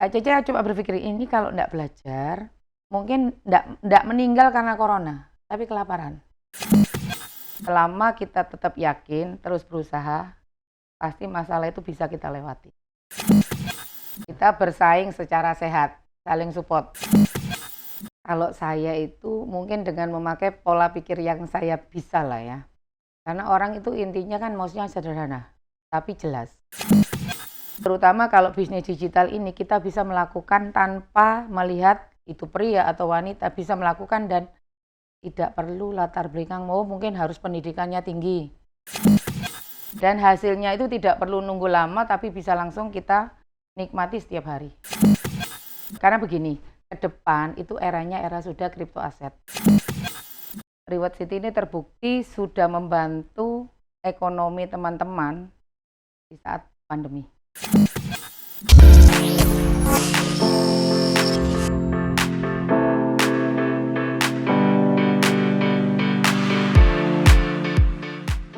Kak Cece coba berpikir, ini kalau ndak belajar, mungkin ndak meninggal karena corona, tapi kelaparan. Selama kita tetap yakin, terus berusaha, pasti masalah itu bisa kita lewati. Kita bersaing secara sehat, saling support. Kalau saya itu mungkin dengan memakai pola pikir yang saya bisa lah ya. Karena orang itu intinya kan maksudnya sederhana, tapi jelas. Terutama kalau bisnis digital ini kita bisa melakukan tanpa melihat itu pria atau wanita, bisa melakukan dan tidak perlu latar belakang, mungkin harus pendidikannya tinggi. Dan hasilnya itu tidak perlu nunggu lama, tapi bisa langsung kita nikmati setiap hari. Karena begini, ke depan itu eranya era sudah crypto aset. Reward City ini terbukti sudah membantu ekonomi teman-teman di saat pandemi.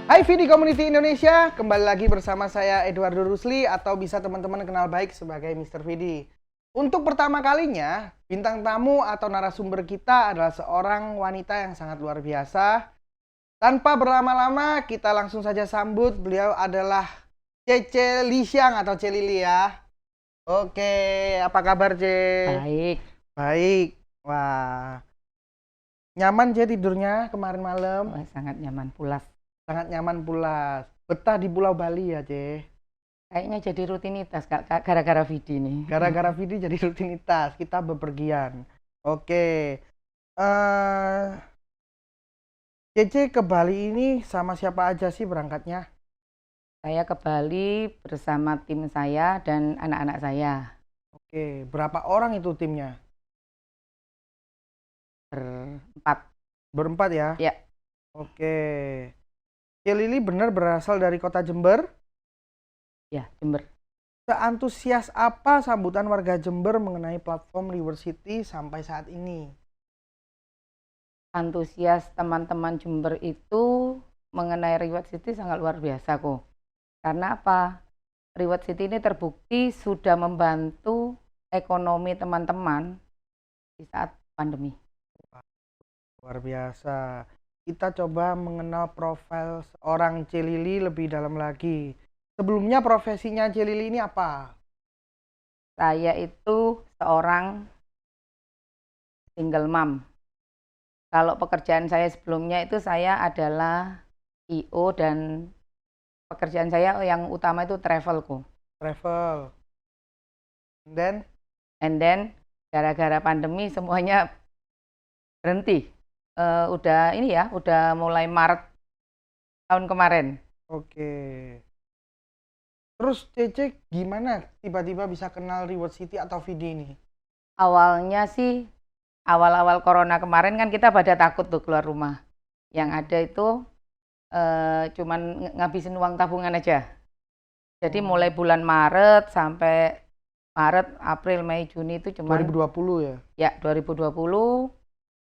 Hai VD Community Indonesia, kembali lagi bersama saya Eduardo Rusli atau bisa teman-teman kenal baik sebagai Mr. VD. Untuk pertama kalinya, bintang tamu atau narasumber kita adalah seorang wanita yang sangat luar biasa. Tanpa berlama-lama, kita langsung saja sambut. Beliau adalah Cece Lisiang atau Celili ya. Oke, apa kabar Ce? Baik. Baik. Wah, nyaman Ce tidurnya kemarin malam? Sangat nyaman, pulas. Sangat nyaman pulas. Betah di Pulau Bali ya Ce? Kayaknya jadi rutinitas gara-gara Vidi nih. Gara-gara Vidi jadi rutinitas, kita bepergian. Oke. Cece ke Bali ini sama siapa aja sih berangkatnya? Saya ke Bali bersama tim saya dan anak-anak saya. Oke, berapa orang itu timnya? Berempat. Berempat ya? Ya. Oke. Celili benar berasal dari kota Jember? Ya, Jember. Seantusias apa sambutan warga Jember mengenai platform Reward City sampai saat ini? Antusias teman-teman Jember itu mengenai Reward City sangat luar biasa kok. Karena apa? Reward City ini terbukti sudah membantu ekonomi teman-teman di saat pandemi. Luar biasa. Kita coba mengenal profil seorang Celili lebih dalam lagi. Sebelumnya profesinya Celili ini apa? Saya itu seorang single mom. Kalau pekerjaan saya sebelumnya itu saya adalah I.O. dan pekerjaan saya yang utama itu travel kok. Travel. And then gara-gara pandemi semuanya berhenti. Udah mulai Maret tahun kemarin. Oke. Terus Cece gimana tiba-tiba bisa kenal Reward City atau VD ini? Awalnya sih, awal-awal corona kemarin kan kita pada takut tuh keluar rumah. Yang ada itu cuman ngabisin uang tabungan aja. Jadi mulai bulan Maret sampai Maret, April, Mei, Juni itu cuma 2020 ya? Ya, 2020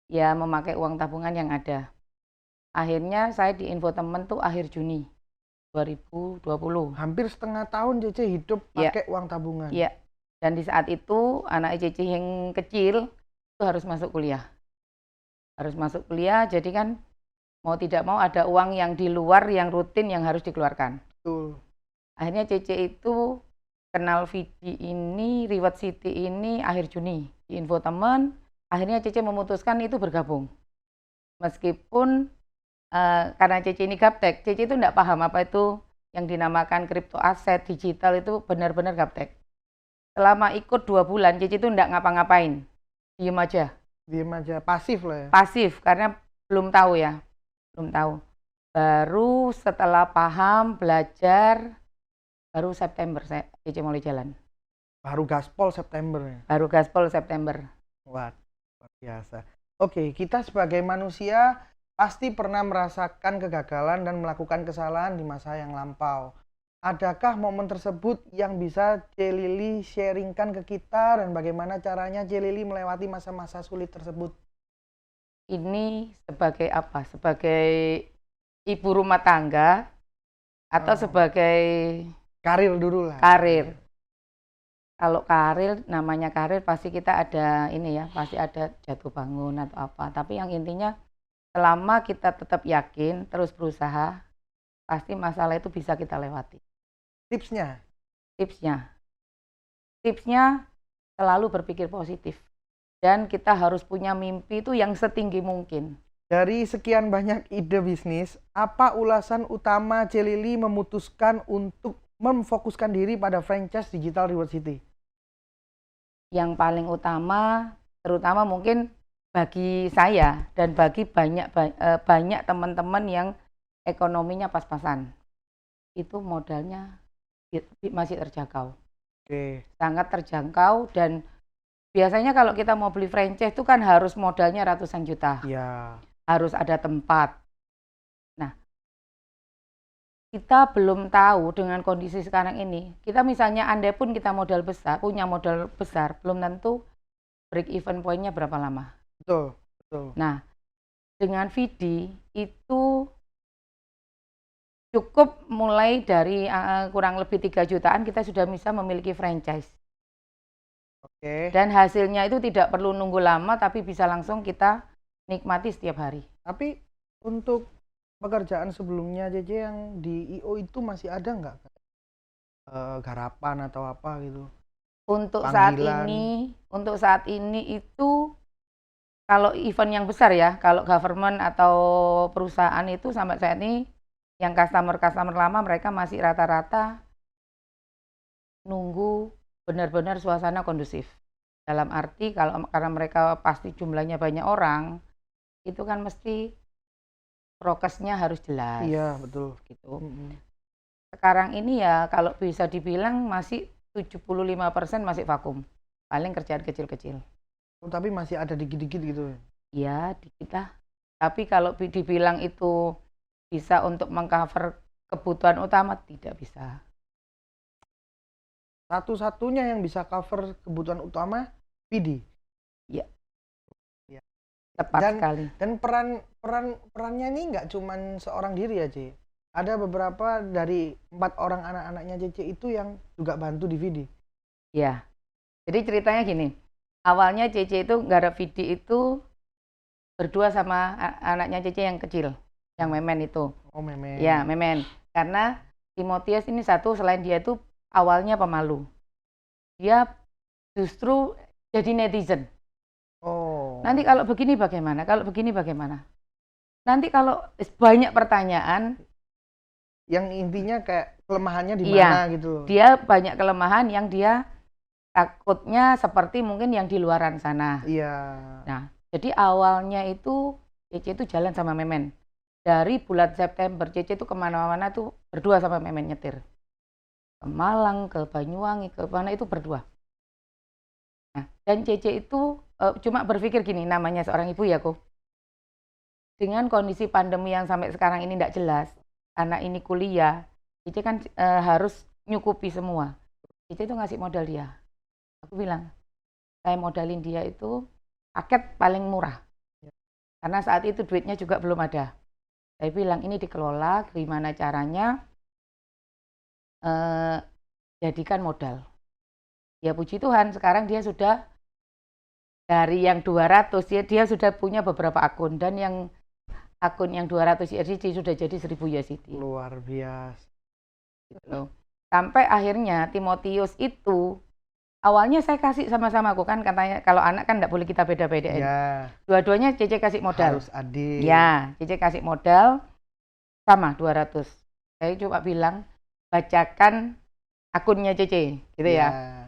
ya memakai uang tabungan yang ada. Akhirnya saya di infotainment tuh akhir Juni 2020. Hampir setengah tahun Cece hidup pakai uang tabungan. Iya. Dan di saat itu anak Cece yang kecil itu harus masuk kuliah. Harus masuk kuliah, jadi kan mau tidak mau ada uang yang di luar yang rutin yang harus dikeluarkan. Betul. Akhirnya Cece itu kenal Vidi ini, Reward City ini akhir Juni di infotainment. Akhirnya Cece memutuskan itu bergabung. Meskipun karena Cece ini gaptek, Cece itu enggak paham apa itu yang dinamakan crypto aset digital, itu benar-benar gaptek. Selama ikut 2 bulan, Cece itu enggak ngapa-ngapain, diem aja. Diem aja, pasif lah ya? Pasif, karena belum tahu ya, belum tahu. Baru setelah paham, belajar, baru September Cece mulai jalan. Baru gaspol September ya? Baru gaspol September. Wah, luar biasa. Oke, kita sebagai manusia pasti pernah merasakan kegagalan dan melakukan kesalahan di masa yang lampau. Adakah momen tersebut yang bisa Celili sharingkan ke kita dan bagaimana caranya Celili melewati masa-masa sulit tersebut? Ini sebagai apa? Sebagai ibu rumah tangga atau sebagai karir dulu lah. Karir. Kalau karir, namanya karir pasti kita ada ini ya, pasti ada jatuh bangun atau apa. Tapi yang intinya selama kita tetap yakin, terus berusaha, pasti masalah itu bisa kita lewati. Tipsnya? Tipsnya, tipsnya selalu berpikir positif. Dan kita harus punya mimpi itu yang setinggi mungkin. Dari sekian banyak ide bisnis, apa ulasan utama Celili memutuskan untuk memfokuskan diri pada franchise Digital Reward City? Yang paling utama, terutama mungkin bagi saya dan bagi banyak teman-teman yang ekonominya pas-pasan, itu modalnya masih terjangkau. Oke. Sangat terjangkau, dan biasanya kalau kita mau beli franchise itu kan harus modalnya ratusan juta. Ya. Harus ada tempat. Nah, kita belum tahu dengan kondisi sekarang ini. Kita misalnya andai pun kita punya modal besar, belum tentu break even point-nya berapa lama. Betul, betul. Nah, dengan Vidi itu cukup mulai dari kurang lebih 3 jutaan kita sudah bisa memiliki franchise. Oke. Dan hasilnya itu tidak perlu nunggu lama, tapi bisa langsung kita nikmati setiap hari. Tapi untuk pekerjaan sebelumnya JJ yang di IO itu masih ada nggak? Garapan atau apa gitu? Untuk Panggilan. saat ini itu kalau event yang besar ya, kalau government atau perusahaan itu sampai saat ini yang customer lama mereka masih rata-rata nunggu benar-benar suasana kondusif. Dalam arti karena mereka pasti jumlahnya banyak orang, itu kan mesti prokesnya harus jelas. Iya, betul. Gitu. Mm-mm. Sekarang ini ya kalau bisa dibilang masih 75% masih vakum. Paling kerjaan kecil-kecil. Oh, tapi masih ada dikit-dikit gitu. Ya, dikit lah. Tapi kalau dibilang itu bisa untuk mengcover kebutuhan utama, tidak bisa. Satu-satunya yang bisa cover kebutuhan utama Vidi. Ya, Ya. tepat sekali. Dan perannya ini nggak cuman seorang diri ya, C. Ada beberapa dari 4 orang anak-anaknya CC itu yang juga bantu di Vidi. Ya, jadi ceritanya gini. Awalnya Cece itu nggarap Vidi itu berdua sama anaknya Cece yang kecil, yang Memen itu. Oh, Memen. Ya, Memen. Karena Timotius ini satu, selain dia itu awalnya pemalu. Dia justru jadi netizen. Oh. Nanti kalau begini bagaimana? Kalau begini bagaimana? Nanti kalau banyak pertanyaan, yang intinya kayak kelemahannya di iya, mana gitu. dia banyak kelemahan yang dia takutnya seperti mungkin yang di luaran sana. Iya. Nah, jadi awalnya itu Cece itu jalan sama Memen. Dari bulan September, Cece itu kemana-mana tuh berdua sama Memen nyetir. Ke Malang, ke Banyuwangi, ke mana itu berdua. Nah, dan Cece itu cuma berpikir gini, namanya seorang ibu ya kok. Dengan kondisi pandemi yang sampai sekarang ini tidak jelas, anak ini kuliah, Cece kan harus nyukupi semua. Cece itu ngasih modal dia. Aku bilang, saya modalin dia itu paket paling murah. Karena saat itu duitnya juga belum ada. Saya bilang, ini dikelola, gimana caranya jadikan modal. Ya puji Tuhan, sekarang dia sudah dari yang 200, dia sudah punya beberapa akun. Dan yang akun yang 200 USD sudah jadi 1000 USD. Luar biasa. Gitu. Sampai akhirnya Timotius itu, awalnya saya kasih sama-sama aku kan, katanya kalau anak kan tidak boleh kita beda-bedain. Ya. Dua-duanya Cece kasih modal. Harus adil. Ya, Cece kasih modal sama 200. Saya coba bilang, bacakan akunnya Cece, gitu ya.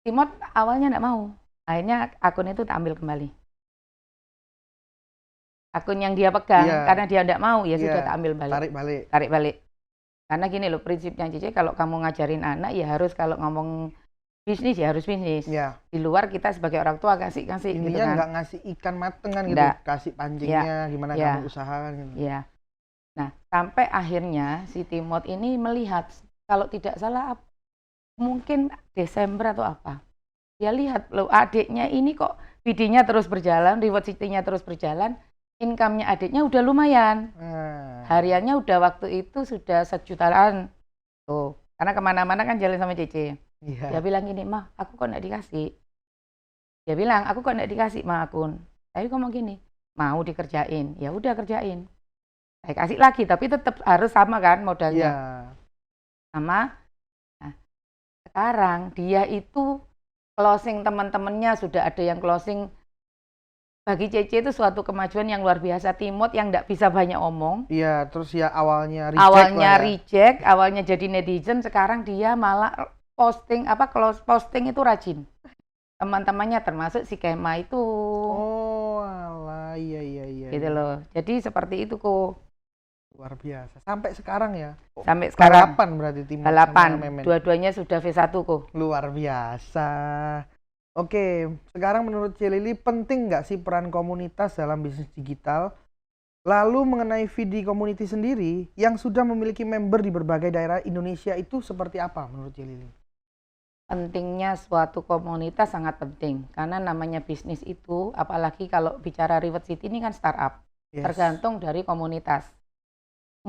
Timot awalnya tidak mau. Akhirnya akun itu tak ambil kembali. Akun yang dia pegang, karena dia tidak mau, ya sudah tak ambil balik. Tarik balik. Karena gini loh, prinsipnya Cece, kalau kamu ngajarin anak, ya harus kalau ngomong bisnis ya harus bisnis. Ya. Di luar kita sebagai orang tua kasih intinya gitu kan. nggak ngasih ikan mateng kan gitu, kasih pancingnya gimana kamu usahakan gitu. Ya. Nah, sampai akhirnya si Timot ini melihat, kalau tidak salah mungkin Desember atau apa, dia lihat loh adiknya ini kok videonya terus berjalan, reward city-nya terus berjalan, income-nya adiknya udah lumayan. Hariannya udah waktu itu sudah 1 jutaan tuh, karena kemana-mana kan jalan sama Cece. Iya. Dia bilang gini, "Mah, aku kok nggak dikasih?" Dia bilang, "Aku kok nggak dikasih, Mah, akun." Tapi ngomong gini, "Mau dikerjain." Ya udah kerjain. Saya kasih lagi, tapi tetap harus sama kan Iya. modalnya. Sama. Nah, sekarang dia itu closing teman-temannya sudah ada yang closing. Bagi Cece itu suatu kemajuan yang luar biasa. Timot yang nggak bisa banyak omong, Iya, terus ya awalnya reject awalnya lah ya. reject, awalnya jadi netizen, sekarang dia malah posting posting itu rajin. Teman-temannya termasuk si Kema itu. Oh, alah, iya iya iya. Gitu Iya. loh. Jadi seperti itu kok. Luar biasa. Sampai sekarang ya. Sampai sekarang Balapan berarti Timot sama balapan. Memen. Dua-duanya sudah V1 kok. Luar biasa. Oke, sekarang menurut Celili penting nggak sih peran komunitas dalam bisnis digital? Lalu mengenai VD Community sendiri yang sudah memiliki member di berbagai daerah Indonesia itu seperti apa menurut Celili? Pentingnya suatu komunitas sangat penting. Karena namanya bisnis itu, apalagi kalau bicara Reward City ini kan startup. Yes. Tergantung dari komunitas.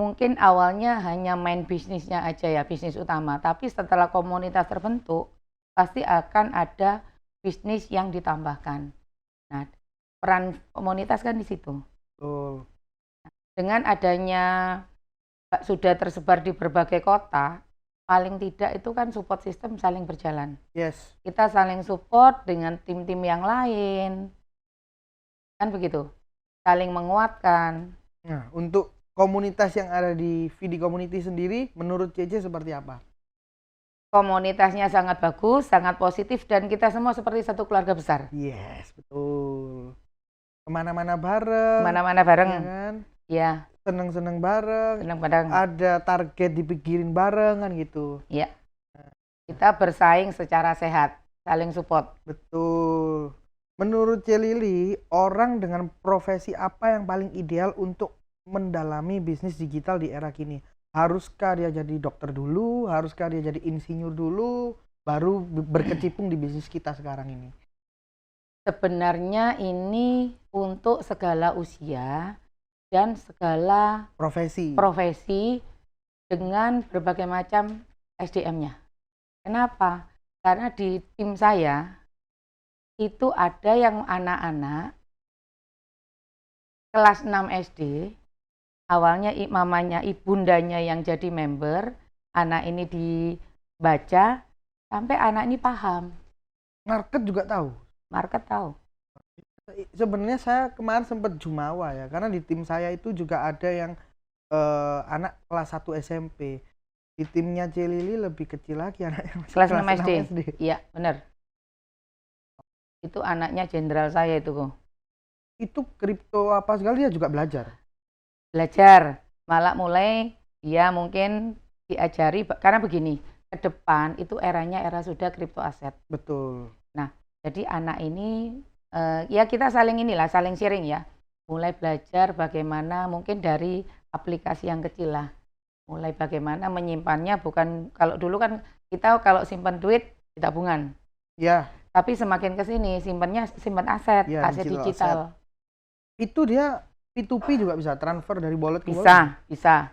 Mungkin awalnya hanya main bisnisnya aja ya, bisnis utama. Tapi setelah komunitas terbentuk, pasti akan ada bisnis yang ditambahkan. Nah, peran komunitas kan di situ. Betul. Dengan adanya sudah tersebar di berbagai kota, paling tidak itu kan support system saling berjalan. Yes. Kita saling support dengan tim-tim yang lain. Kan begitu. Saling menguatkan. Nah, untuk komunitas yang ada di VD Community sendiri, menurut Cece seperti apa? Komunitasnya sangat bagus, sangat positif, dan kita semua seperti satu keluarga besar. Yes, betul. Kemana-mana bareng. Mana-mana bareng. Ya kan? Ya, Seneng-seneng bareng. senang bareng. Ada target dipikirin bareng kan gitu. Ya. Kita bersaing secara sehat, saling support. Betul. Menurut Celili, orang dengan profesi apa yang paling ideal untuk mendalami bisnis digital di era kini? Haruskah dia jadi dokter dulu? Haruskah dia jadi insinyur dulu? Baru berkecimpung di bisnis kita sekarang ini. Sebenarnya ini untuk segala usia dan segala profesi dengan berbagai macam SDM-nya. Kenapa? Karena di tim saya itu ada yang anak-anak kelas 6 SD, awalnya mamanya, ibundanya yang jadi member, anak ini dibaca, sampai anak ini paham. Market juga tahu? Market tahu. Sebenarnya saya kemarin sempat jumawa ya, karena di tim saya itu juga ada yang anak kelas 1 SMP. Di timnya Celili lebih kecil lagi anaknya, masih Kelas 6 6 SD. Iya, benar. Itu anaknya jenderal saya itu kok. Itu kripto apa segala dia juga belajar. Malah mulai dia mungkin diajari, karena begini, ke depan itu eranya era sudah kripto aset. Betul. Nah, jadi anak ini ya kita saling sharing ya. Mulai belajar bagaimana mungkin dari aplikasi yang kecil lah. Mulai bagaimana menyimpannya, bukan kalau dulu kan kita kalau simpan duit di tabungan. Ya. Tapi semakin ke sini simpan aset, Ya, aset digital. Itu dia P2P juga bisa transfer dari wallet ke wallet? Bisa.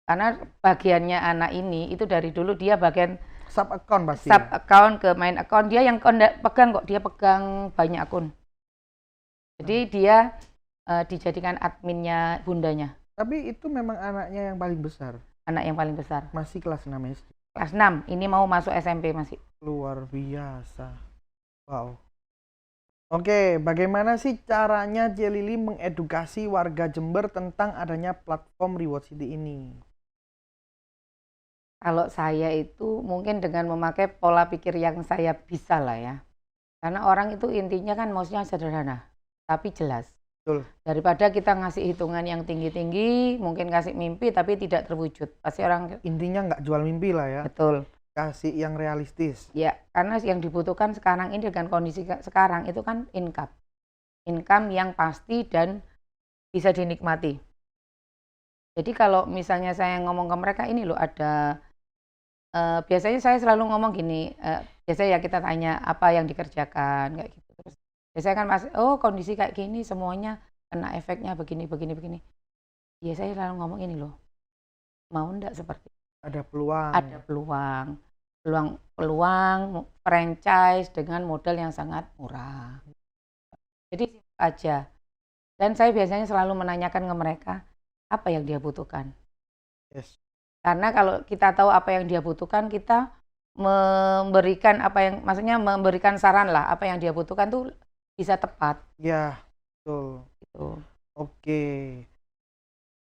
Karena bagiannya anak ini itu dari dulu dia bagian sub account pasti. Sub account ke main account, dia yang pegang kok, dia pegang banyak akun. Jadi dia dijadikan adminnya bundanya. Tapi itu memang anaknya yang paling besar. Anak yang paling besar. Masih kelas 6 SD. Kelas 6, ini mau masuk SMP masih. Luar biasa. Wow. Oke, bagaimana sih caranya Celili mengedukasi warga Jember tentang adanya platform Reward City ini? Kalau saya itu mungkin dengan memakai pola pikir yang saya bisa lah ya. Karena orang itu intinya kan maksudnya sederhana, tapi jelas. Betul. Daripada kita ngasih hitungan yang tinggi-tinggi, mungkin kasih mimpi tapi tidak terwujud. Pasti orang intinya nggak jual mimpi lah ya. Betul. Kasih yang realistis. Ya, karena yang dibutuhkan sekarang ini dengan kondisi sekarang itu kan income. Income yang pasti dan bisa dinikmati. Jadi kalau misalnya saya ngomong ke mereka, ini loh ada, biasanya saya selalu ngomong gini, biasanya ya kita tanya apa yang dikerjakan, kayak gitu. Terus biasanya kan masih, oh kondisi kayak gini semuanya kena efeknya begini. Ya saya selalu ngomong ini loh, mau enggak seperti ada peluang. Ada peluang. peluang franchise dengan modal yang sangat murah. Jadi simpel aja. Dan saya biasanya selalu menanyakan ke mereka, apa yang dia butuhkan. Yes. Karena kalau kita tahu apa yang dia butuhkan, kita memberikan maksudnya memberikan saran lah, apa yang dia butuhkan tuh bisa tepat Ya, betul. gitu. Oke.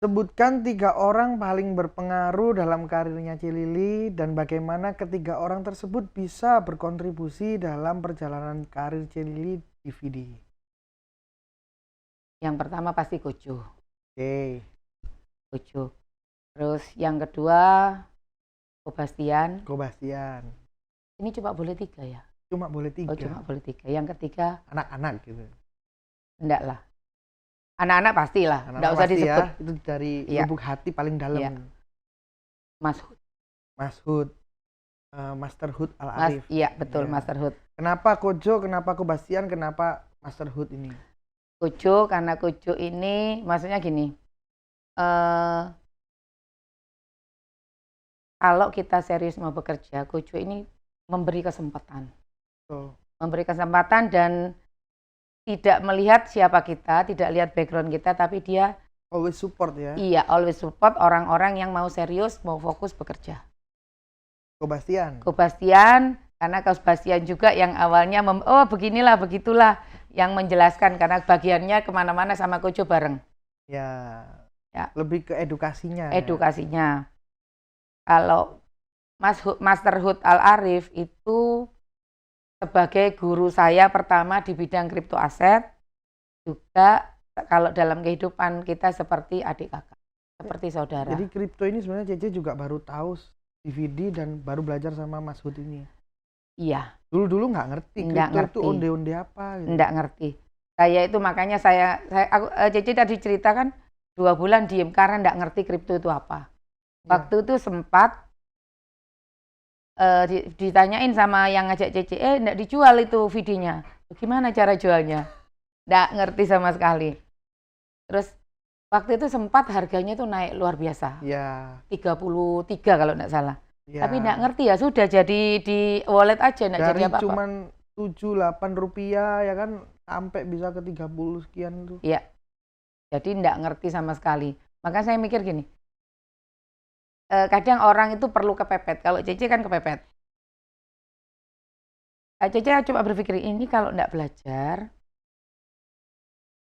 Sebutkan 3 orang paling berpengaruh dalam karirnya Cilili dan bagaimana ketiga orang tersebut bisa berkontribusi dalam perjalanan karir Cilili di VD. Yang pertama pasti Kojo. Oke. Kojo. Terus yang kedua Kobastian. Kobastian. Ini cuma boleh 3 ya? Cuma boleh 3. Oh cuma boleh 3. Yang ketiga Anak-anak gitu. enggak lah. Anak-anak pastilah, Anak-anak enggak usah pasti disebut. ya, itu dari Iya. lubuk hati paling dalam. Iya. Mas Hud. Mas Hud. Master Hud Al-Arif. Iya betul, Iya. Master Hud. Kenapa Kojo, kenapa Kobastian, kenapa Master Hud ini? Kojo karena Kojo ini maksudnya gini. Kalau kita serius mau bekerja, Kojo ini memberi kesempatan. Memberi kesempatan dan tidak melihat siapa kita, tidak lihat background kita, tapi dia Always support ya. iya always support orang-orang yang mau serius, mau fokus bekerja. Kobastian. Kobastian, karena Kobastian juga yang awalnya oh beginilah, begitulah, yang menjelaskan karena bagiannya kemana-mana sama Kojo bareng. Ya. Ya. Lebih ke edukasinya. Edukasinya. Kalau Master Hud Al-Arif itu sebagai guru saya pertama di bidang kripto aset, juga kalau dalam kehidupan kita seperti adik kakak, seperti saudara. Jadi kripto ini sebenarnya Cece juga baru tahu DVD dan baru belajar sama Mas Hud ini. Iya. Dulu nggak ngerti kripto itu onde-onde apa gitu. Nggak ngerti. Saya itu makanya Cece tadi ceritakan 2 bulan diem karena nggak ngerti kripto itu apa. Waktu itu sempat ditanyain sama yang ngajak Cece, nggak dijual itu videonya. Gimana cara jualnya? Nggak ngerti sama sekali. Terus waktu itu sempat harganya tuh naik luar biasa. Ya. 33 kalau nggak salah. Ya. Tapi nggak ngerti ya, sudah jadi di wallet aja, nggak jadi apa-apa. Dari cuman 7-8 rupiah ya kan, sampai bisa ke 30 sekian tuh. Iya. Jadi nggak ngerti sama sekali. Maka saya mikir gini, kadang orang itu perlu kepepet. Kalau Cece kan kepepet. Cece coba berpikir, ini kalau nggak belajar,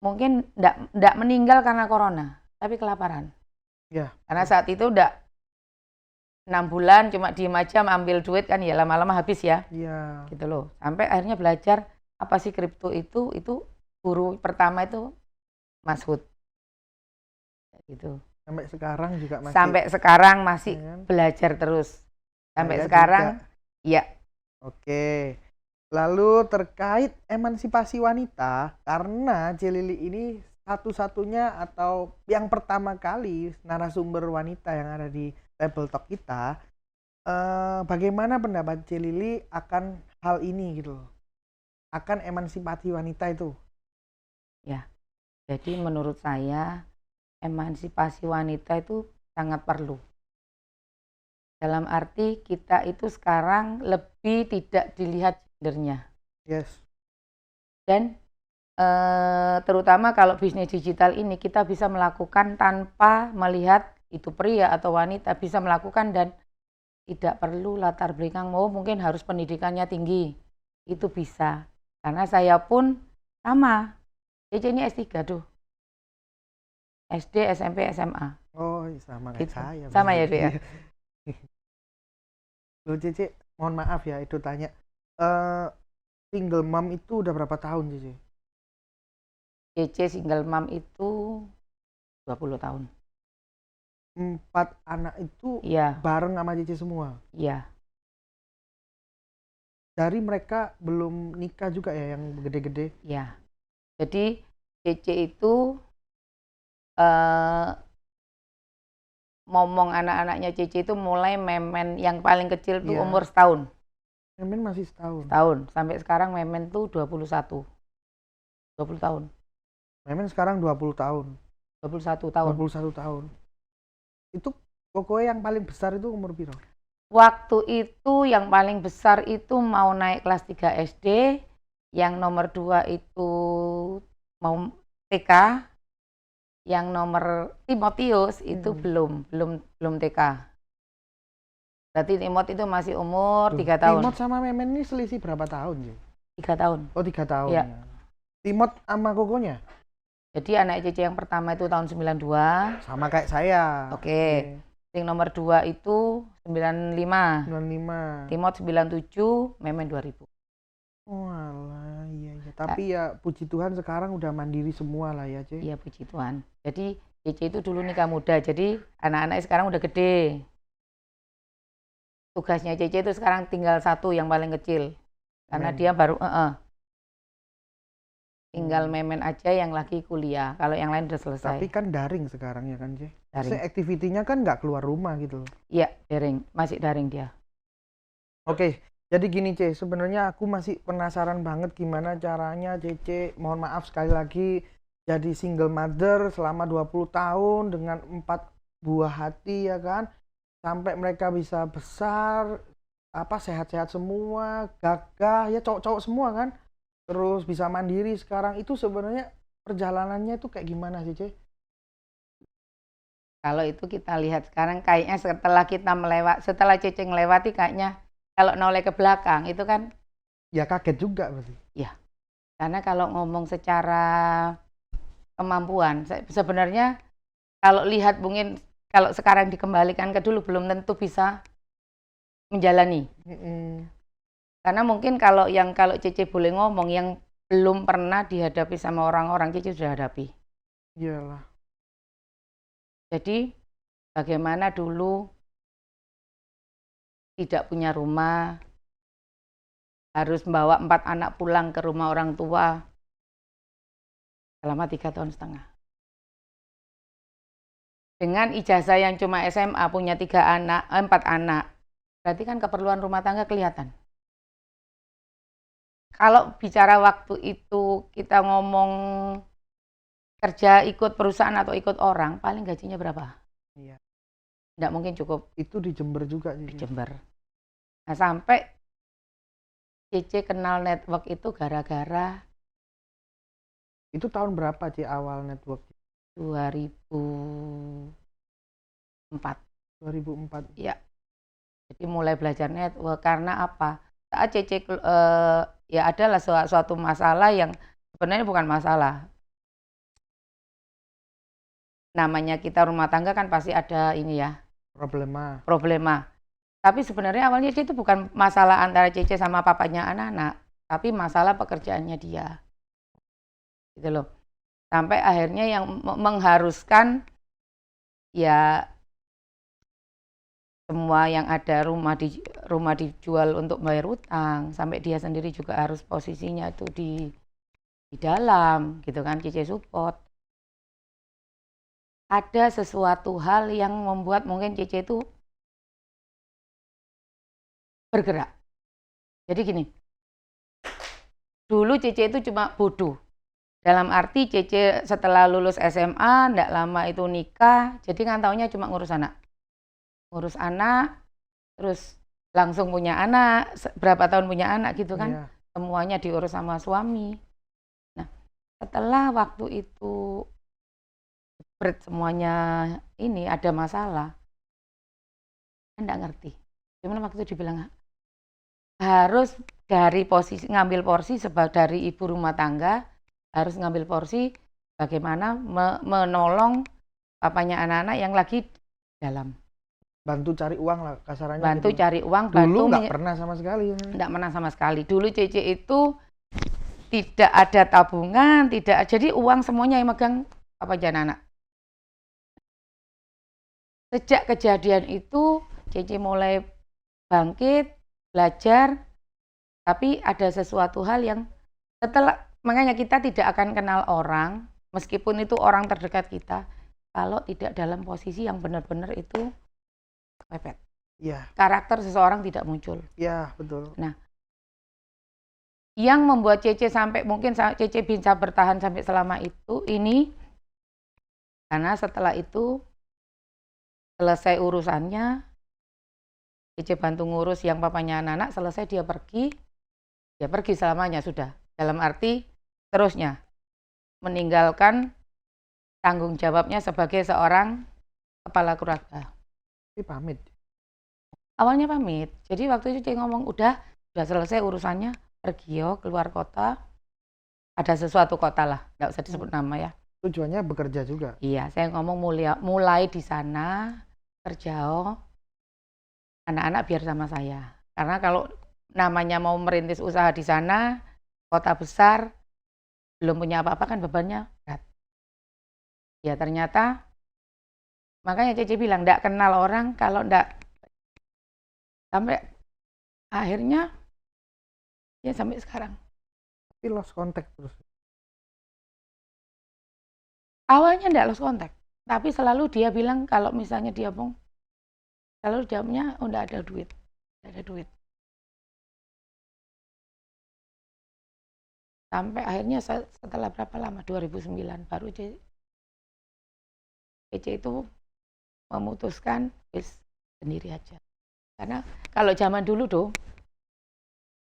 mungkin nggak meninggal karena corona, tapi kelaparan. Ya. Karena saat itu udah 6 bulan cuma diem aja ambil duit kan ya lama-lama habis ya. Iya. Gitu loh. Sampai akhirnya belajar apa sih kripto itu guru pertama itu Mas Hud. Gitu. Sampai sekarang juga masih. Sampai sekarang masih ya kan? Belajar terus. Sampai Saya sekarang juga. ya. Oke. Lalu terkait emansipasi wanita, karena Cilili ini satu-satunya atau yang pertama kali narasumber wanita yang ada di Table Talk kita, bagaimana pendapat Cilili akan hal ini gitu loh? Akan emansipasi wanita itu? Ya. Jadi menurut saya emansipasi wanita itu sangat perlu. Dalam arti kita itu sekarang lebih tidak dilihat gendernya. Yes. Dan terutama kalau bisnis digital ini kita bisa melakukan tanpa melihat itu pria atau wanita, bisa melakukan dan tidak perlu latar belakang mungkin harus pendidikannya tinggi. Itu bisa. Karena saya pun sama. Cece ini S3 tuh. SD, SMP, SMA. Oh, sama kayak Gitu. saya. Sama ya, Dek ya? Loh Cece, mohon maaf ya itu tanya. Single mom itu udah berapa tahun Cece? Cece single mom itu 20 tahun. 4 anak itu Iya. bareng sama Cece semua? Iya. Dari mereka belum nikah juga ya yang gede-gede? Iya. Jadi Cece itu ngomong anak-anaknya Cece itu mulai memen yang paling kecil tuh umur setahun. Memen masih setahun? Setahun. Sampai sekarang memen tuh 21. 20 tahun. Memen sekarang 20 tahun? 21 tahun. 21 tahun. Itu pokoknya yang paling besar itu umur berapa? Waktu itu yang paling besar itu mau naik kelas 3 SD, yang nomor 2 itu mau TK, yang nomor Timotius itu belum TK. Berarti Timot itu masih umur 3 tahun. Timot sama Memen ini selisih berapa tahun ya? 3 tahun. Oh 3 tahun Ya. ya. Timot sama Kokonya? Jadi anak Cece yang pertama itu tahun 92. Sama kayak saya. Oke. Yang nomor 2 itu 95. 95. Timot 97, Memen 2000. Walah, iya. Tapi ya puji Tuhan sekarang udah mandiri semua lah ya, Ce. Iya, puji Tuhan. Jadi Cece itu dulu nikah muda, jadi anak-anak sekarang udah gede. Tugasnya Cece itu sekarang tinggal 1 yang paling kecil. Karena dia baru tinggal Memen aja yang lagi kuliah. Kalau yang lain udah selesai. Tapi kan daring sekarang ya kan, Ce? Daring. Aktivitinya kan nggak keluar rumah gitu loh. Iya, daring. Masih daring dia. Oke, jadi gini, Ce. Sebenarnya aku masih penasaran banget gimana caranya Cece, mohon maaf sekali lagi, jadi single mother selama 20 tahun dengan 4 buah hati ya kan. Sampai mereka bisa besar, sehat-sehat semua, gagah, ya cowok-cowok semua kan. Terus bisa mandiri sekarang. Itu sebenarnya perjalanannya itu kayak gimana sih, Ce? Kalau itu kita lihat sekarang kayaknya setelah Cece melewati kayaknya kalau noleh ke belakang itu kan Ya kaget juga berarti. ya. Karena kalau ngomong secara kemampuan sebenarnya kalau lihat mungkin kalau sekarang dikembalikan ke dulu belum tentu bisa menjalani. Karena mungkin kalau Cece boleh ngomong yang belum pernah dihadapi sama orang-orang, Cece sudah hadapi. Iyalah. Jadi bagaimana dulu tidak punya rumah, harus membawa 4 anak pulang ke rumah orang tua selama 3 tahun setengah. Dengan ijazah yang cuma SMA punya 4 anak, berarti kan keperluan rumah tangga kelihatan. Kalau bicara waktu itu kita ngomong kerja ikut perusahaan atau ikut orang, paling gajinya berapa? Iya. Nggak mungkin cukup. Itu di Jember juga. Di Jember. Nah sampai Cece kenal network itu gara-gara. Itu tahun berapa, Ce, awal network? 2004. 2004. Iya. Jadi mulai belajar network karena apa? Saat Cece ya adalah suatu masalah yang sebenarnya bukan masalah. Namanya kita rumah tangga kan pasti ada ini ya. Problema. Tapi sebenarnya awalnya itu bukan masalah antara Cece sama papanya anak-anak, tapi masalah pekerjaannya dia. Gitu loh. Sampai akhirnya yang mengharuskan ya semua yang ada rumah dijual untuk bayar utang, sampai dia sendiri juga harus posisinya itu di dalam gitu kan, Cece support. Ada sesuatu hal yang membuat mungkin Cece itu bergerak. Jadi gini, dulu Cece itu cuma bodoh. Dalam arti Cece setelah lulus SMA, nggak lama itu nikah, jadi kan taunya cuma ngurus anak. Ngurus anak, terus langsung punya anak, berapa tahun punya anak gitu kan. Iya. Semuanya diurus sama suami. Nah, setelah waktu itu semuanya ini ada masalah, enggak ngerti. Cuman waktu itu dibilang harus dari posisi ngambil porsi dari ibu rumah tangga, harus ngambil porsi bagaimana menolong papanya anak-anak yang lagi dalam. Bantu cari uang lah kasarannya. Bantu gitu. Cari uang. Dulu nggak pernah sama sekali. Nggak pernah sama sekali. Dulu Cece itu tidak ada tabungan, jadi uang semuanya yang megang papa dan anak. Sejak kejadian itu, Cece mulai bangkit, belajar, tapi ada sesuatu hal yang makanya kita tidak akan kenal orang, meskipun itu orang terdekat kita, kalau tidak dalam posisi yang benar-benar itu pepet. Ya. Karakter seseorang tidak muncul. Ya, betul. Nah, yang membuat Cece sampai mungkin Cece bisa bertahan sampai selama itu, ini karena setelah itu selesai urusannya, Cece bantu ngurus yang papanya anak-anak, selesai dia pergi selamanya sudah. Dalam arti terusnya meninggalkan tanggung jawabnya sebagai seorang kepala keluarga. Tapi pamit. Awalnya pamit, jadi waktu itu Cece ngomong udah selesai urusannya, pergi yo keluar kota, ada sesuatu kota lah, nggak usah disebut nama ya. Tujuannya bekerja juga. Iya, saya ngomong mulai di sana kerja, anak-anak biar sama saya. Karena kalau namanya mau merintis usaha di sana, kota besar, belum punya apa-apa kan bebannya berat. Ya ternyata, makanya Cece bilang nggak kenal orang kalau nggak, sampai akhirnya ya sampai sekarang. Tapi lost contact terus. Awalnya nggak lost contact, tapi selalu dia bilang kalau misalnya dia mau, selalu jawabnya oh nggak ada duit, nggak ada duit. Sampai akhirnya setelah berapa lama, 2009 baru Cece itu memutuskan sendiri aja. Karena kalau zaman dulu tuh,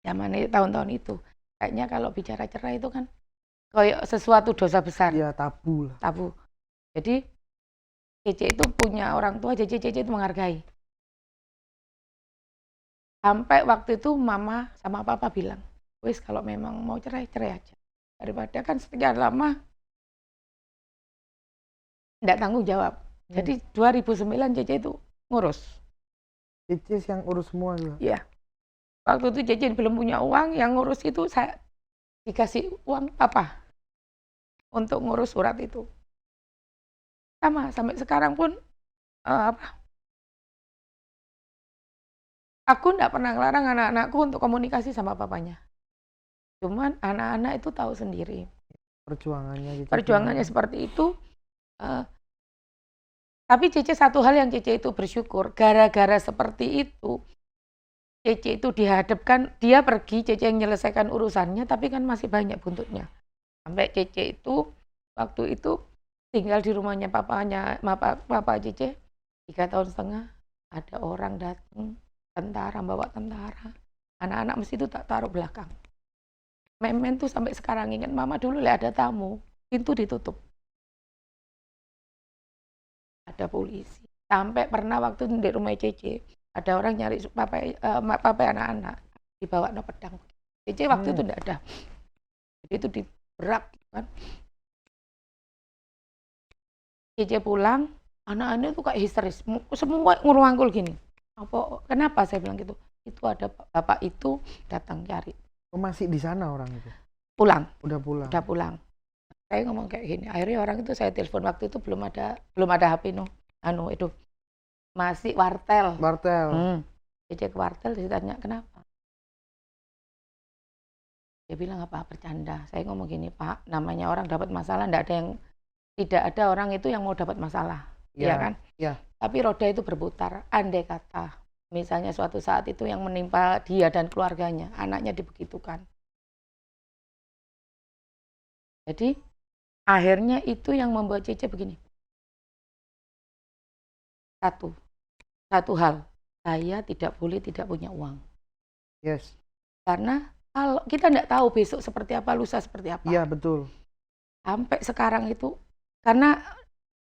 zaman tahun-tahun itu, kayaknya kalau bicara cerai itu kan kayak sesuatu dosa besar. Iya, tabu lah. Tabu. Jadi Cece itu punya orang tua, Cece itu menghargai. Sampai waktu itu mama sama papa bilang, wis kalau memang mau cerai aja. Daripada kan sekian lama enggak tanggung jawab. Jadi 2009 Cece itu ngurus. Cece yang urus semua juga. Iya. Waktu itu Cece belum punya uang, yang ngurus itu saya dikasih uang papa untuk ngurus surat itu. Sama sampai sekarang pun aku enggak pernah ngelarang anak-anakku untuk komunikasi sama papanya. Cuman anak-anak itu tahu sendiri. Perjuangannya seperti itu. Tapi Cece satu hal yang Cece itu bersyukur, gara-gara seperti itu, Cece itu dihadapkan, dia pergi, Cece yang menyelesaikan urusannya, tapi kan masih banyak buntutnya. Sampai Cece itu, waktu itu tinggal di rumahnya papa Cece, 3,5 tahun, ada orang datang, tentara, bawa tentara. Anak-anak mesti itu tak taruh belakang. Memen tuh sampai sekarang ingat, mama dulu ada tamu, pintu ditutup. Ada polisi. Sampai pernah waktu di rumah Cece, ada orang nyari papa anak-anak, dibawa no pedang. Cece waktu itu tidak ada. Jadi itu diberak kan. Cece pulang, anak-anak itu kayak histeris, semua ngurungangkul gini. Kenapa saya bilang gitu? Itu ada bapak itu datang cari. Masih di sana orang itu? Pulang. Udah pulang. Saya ngomong kayak gini, akhirnya orang itu saya telepon, waktu itu belum ada HP itu masih wartel. Cece ke wartel, ditanya kenapa, dia bilang apa bercanda. Saya ngomong gini, Pak, namanya orang dapat masalah, tidak ada orang itu yang mau dapat masalah, ya kan? Ya. Tapi roda itu berputar. Andai kata misalnya suatu saat itu yang menimpa dia dan keluarganya, anaknya dibegitukan. Jadi akhirnya itu yang membuat Cece begini. Satu hal, saya tidak boleh tidak punya uang. Yes. Karena kalau kita tidak tahu besok seperti apa, lusa seperti apa. Iya, betul. Sampai sekarang itu, karena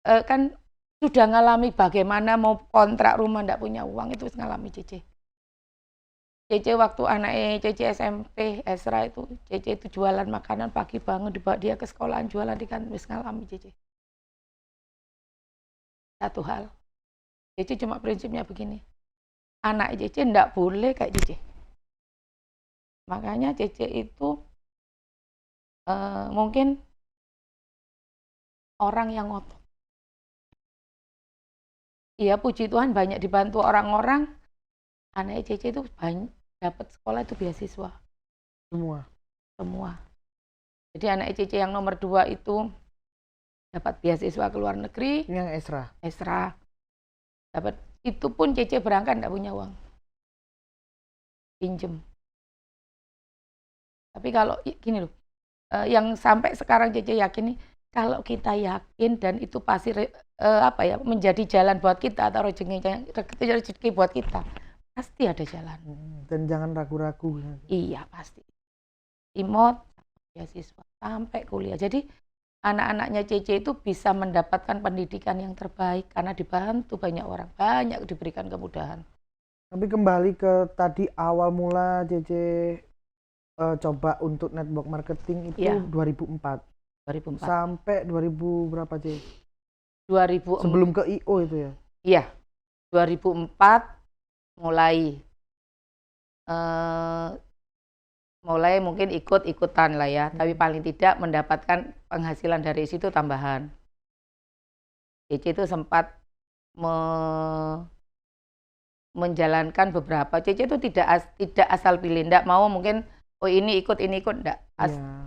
kan sudah ngalami bagaimana mau kontrak rumah tidak punya uang, itu ngalami Cece. Cece waktu anaknya Cece SMP, Esra itu, Cece itu jualan makanan pagi bangun, dibawa dia ke sekolahan jualan di kantin, ngalami Cece. Satu hal, Cece cuma prinsipnya begini, anak Cece tidak boleh kayak Cece. Makanya Cece itu mungkin orang yang ngotot. Iya, puji Tuhan banyak dibantu orang-orang. Anak Cece itu banyak dapat sekolah itu beasiswa. Semua. Jadi anak Cece yang nomor 2 itu dapat beasiswa ke luar negeri. Ini yang Esra. Dapat, itu pun Cece berangkat tidak punya uang. Pinjem. Tapi kalau gini loh, yang sampai sekarang Cece yakin nih, kalau kita yakin dan itu pasti menjadi jalan buat kita atau rezeki buat kita, pasti ada jalan. Dan jangan ragu-ragu. Iya pasti. Imot, beasiswa, sampai kuliah. Jadi anak-anaknya Cece itu bisa mendapatkan pendidikan yang terbaik karena dibantu banyak orang, banyak diberikan kemudahan. Tapi kembali ke tadi awal mula Cece coba untuk network marketing itu Iya. 2004 2004. sampai 2000 berapa Ce? 2004. Sebelum ke IO itu ya? Iya. 2004 mulai mungkin ikut-ikutan lah ya, tapi paling tidak mendapatkan penghasilan dari situ tambahan. Cece itu sempat menjalankan beberapa. Cece itu tidak asal pilih, enggak mau mungkin oh ini ikut, enggak. Iya.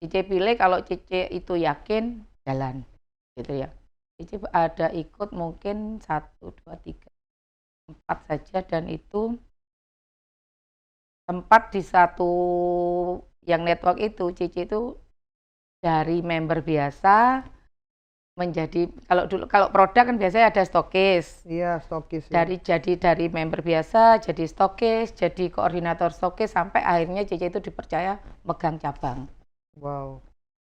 Cece pilih kalau Cece itu yakin jalan gitu ya. Cece ada ikut mungkin 1, 2, 3, 4 saja, dan itu tempat di satu yang network itu Cece itu dari member biasa menjadi, kalau produk kan biasanya ada stokis. Iya, stokis. Ya. Dari member biasa jadi stokis, jadi koordinator stokis, sampai akhirnya Cece itu dipercaya megang cabang. Wow.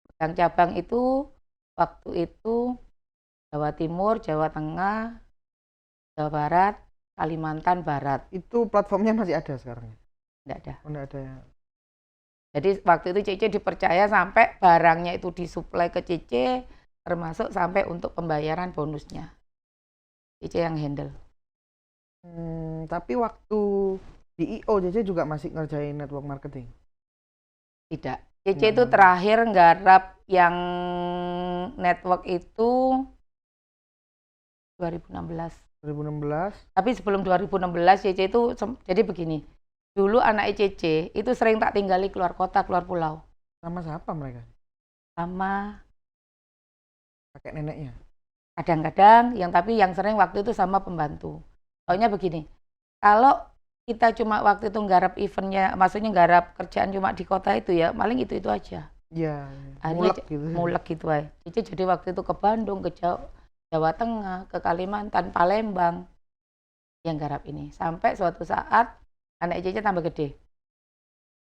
Megang cabang itu waktu itu Jawa Timur, Jawa Tengah, Jawa Barat, Kalimantan Barat. Itu platformnya masih ada sekarang? Enggak ada. Oh, enggak ada ya. Jadi waktu itu Cece dipercaya sampai barangnya itu disuplai ke Cece, termasuk sampai untuk pembayaran bonusnya. Cece yang handle. Tapi waktu di IO Cece juga masih ngerjain network marketing? Tidak. Cece itu terakhir nggarap yang network itu 2016. Tapi sebelum 2016 Cece itu jadi begini. Dulu anak Cece itu sering tak tinggali keluar kota, keluar pulau. Sama siapa mereka? Sama kakek neneknya. Kadang-kadang yang sering waktu itu sama pembantu. Soalnya begini. Kalau kita cuma waktu itu nggarap eventnya, maksudnya nggarap kerjaan cuma di kota itu ya, paling itu aja. Iya, mulek gitu aja. Cece jadi waktu itu ke Bandung, ke Jawa Tengah, ke Kalimantan, Palembang yang garap ini. Sampai suatu saat anak Cece tambah gede.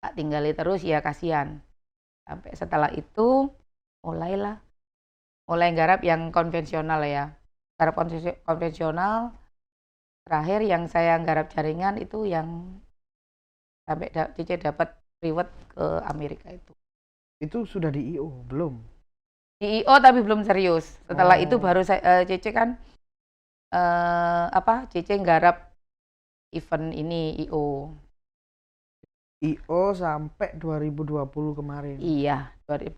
Tak tinggali terus ya kasihan. Sampai setelah itu mulai garap yang konvensional ya. Garap konvensional. Terakhir yang saya garap jaringan itu yang sampai Cece dapat reward ke Amerika itu. Itu sudah di IO belum? Di IO tapi belum serius. Setelah itu baru Cece kan Cece nggarap event ini IO sampai 2020 kemarin. Iya, dari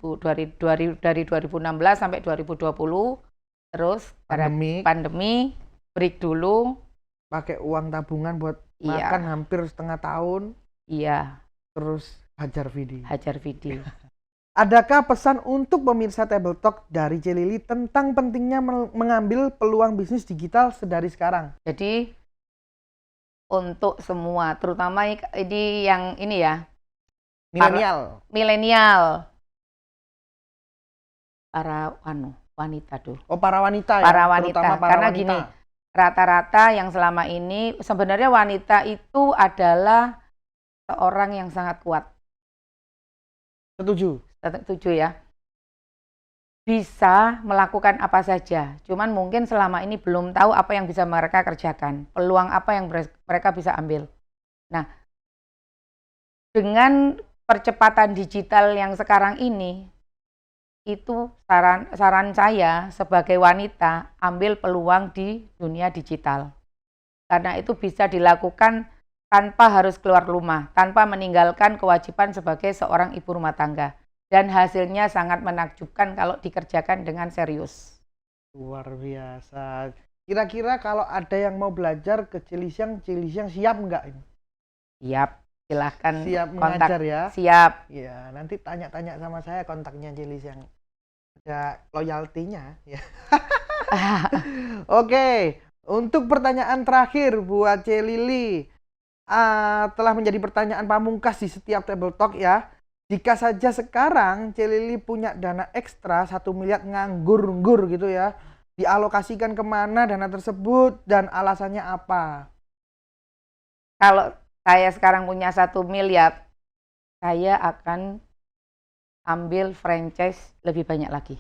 2016 sampai 2020. Terus pandemi break dulu. Pakai uang tabungan buat makan hampir setengah tahun. Iya. Terus hajar video. Adakah pesan untuk pemirsa Table Talk dari Celili tentang pentingnya mengambil peluang bisnis digital sedari sekarang? Jadi untuk semua, terutama ini yang ini ya, milenial, para wanita tuh. Oh, para wanita ya. Para wanita. Karena wanita. Gini, rata-rata yang selama ini sebenarnya wanita itu adalah seorang yang sangat kuat. Setuju ya. Bisa melakukan apa saja. Cuman mungkin selama ini belum tahu apa yang bisa mereka kerjakan. Peluang apa yang mereka bisa ambil. Nah, dengan percepatan digital yang sekarang ini, itu saran saya sebagai wanita, ambil peluang di dunia digital. Karena itu bisa dilakukan tanpa harus keluar rumah, tanpa meninggalkan kewajiban sebagai seorang ibu rumah tangga. Dan hasilnya sangat menakjubkan kalau dikerjakan dengan serius. Luar biasa. Kira-kira kalau ada yang mau belajar ke Cilisiang siap nggak ini? Siap, silahkan. Siap mengajar ya? Siap. Ya, nanti tanya-tanya sama saya kontaknya Cilisiang. Ada loyaltinya ya. Oke, untuk pertanyaan terakhir buat Celili, telah menjadi pertanyaan pamungkas di setiap Table Talk ya. Jika saja sekarang Celili punya dana ekstra 1 miliar nganggur gitu ya, dialokasikan kemana dana tersebut dan alasannya apa? Kalau saya sekarang punya 1 miliar, saya akan ambil franchise lebih banyak lagi.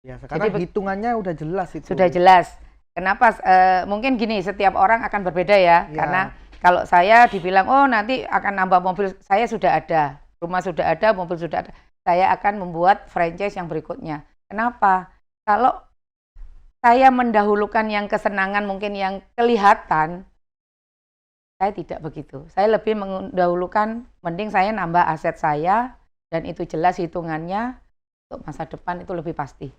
Ya, karena hitungannya udah jelas itu. Sudah jelas. Kenapa? Mungkin gini, setiap orang akan berbeda ya. Ya. Karena kalau saya dibilang, oh nanti akan nambah mobil, saya sudah ada, rumah sudah ada, mobil sudah ada. Saya akan membuat franchise yang berikutnya. Kenapa? Kalau saya mendahulukan yang kesenangan, mungkin yang kelihatan, saya tidak begitu. Saya lebih mendahulukan, mending saya nambah aset saya, dan itu jelas hitungannya, untuk masa depan itu lebih pasti.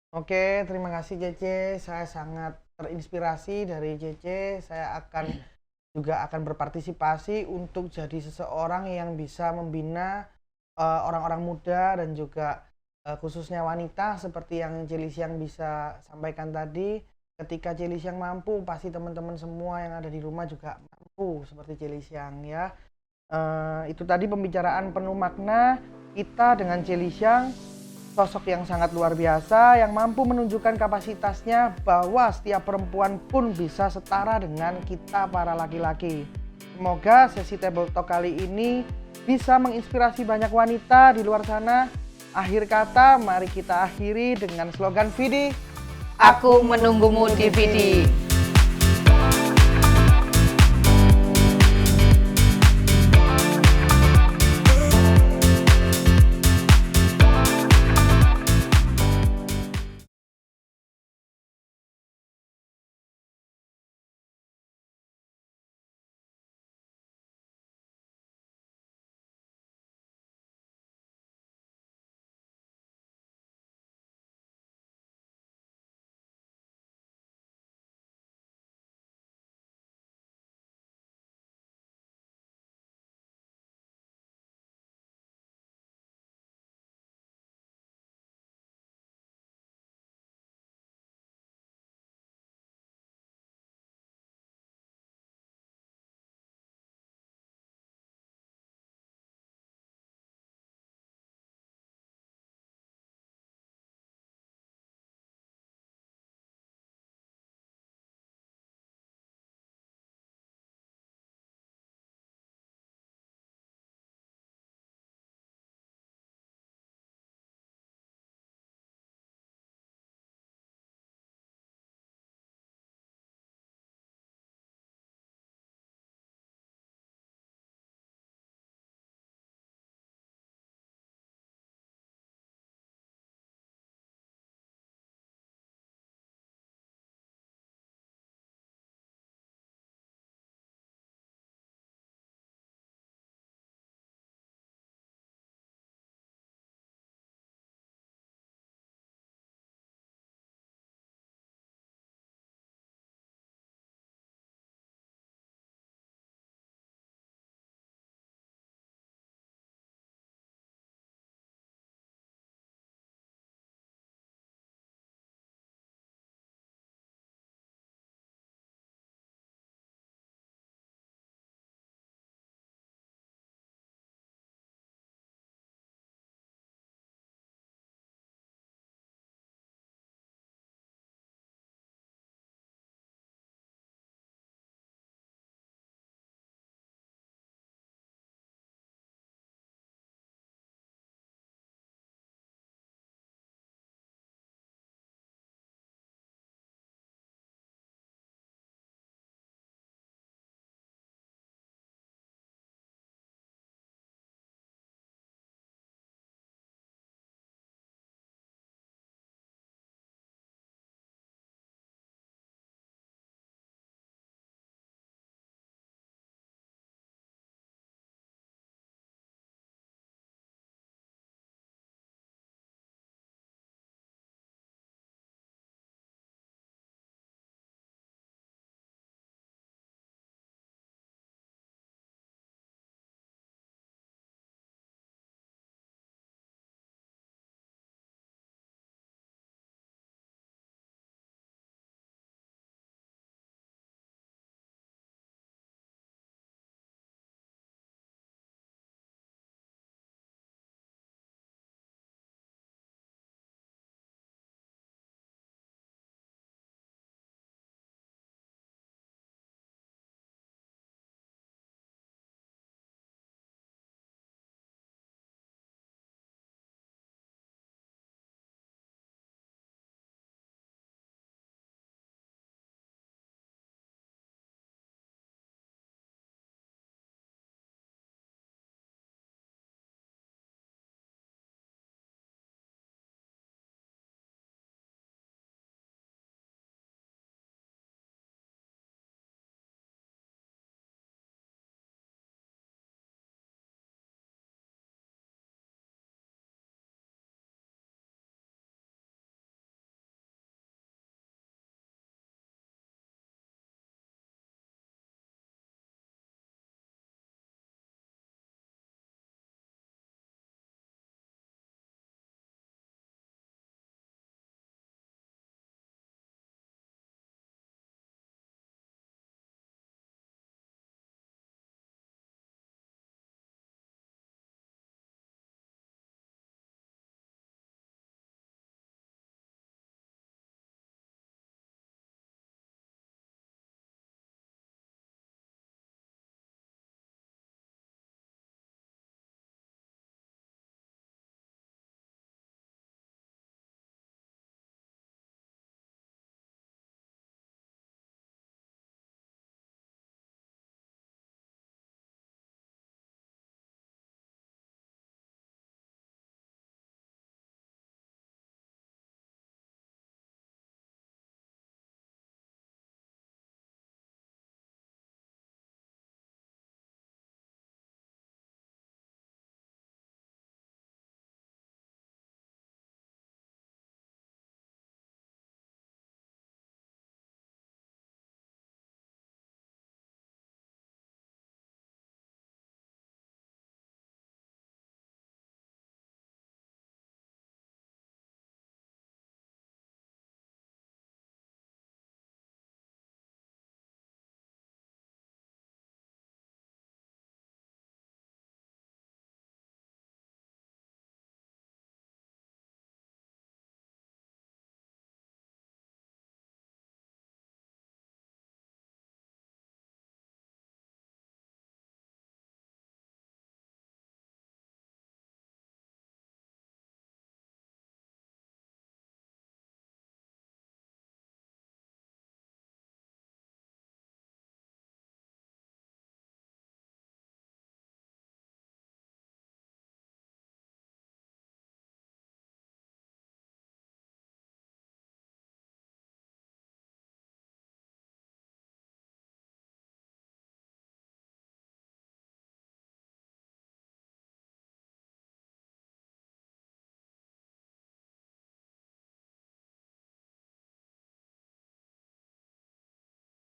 Oke, terima kasih Cece. Saya sangat terinspirasi dari Cece. Saya juga akan berpartisipasi untuk jadi seseorang yang bisa membina orang-orang muda dan juga khususnya wanita seperti yang Celisyang bisa sampaikan tadi. Ketika Celisyang mampu, pasti teman-teman semua yang ada di rumah juga mampu seperti Celisyang ya. Itu tadi pembicaraan penuh makna kita dengan Celisyang. Sosok yang sangat luar biasa yang mampu menunjukkan kapasitasnya bahwa setiap perempuan pun bisa setara dengan kita para laki-laki. Semoga sesi Table Talk kali ini bisa menginspirasi banyak wanita di luar sana. Akhir kata, mari kita akhiri dengan slogan Vidi. Aku menunggumu di Vidi.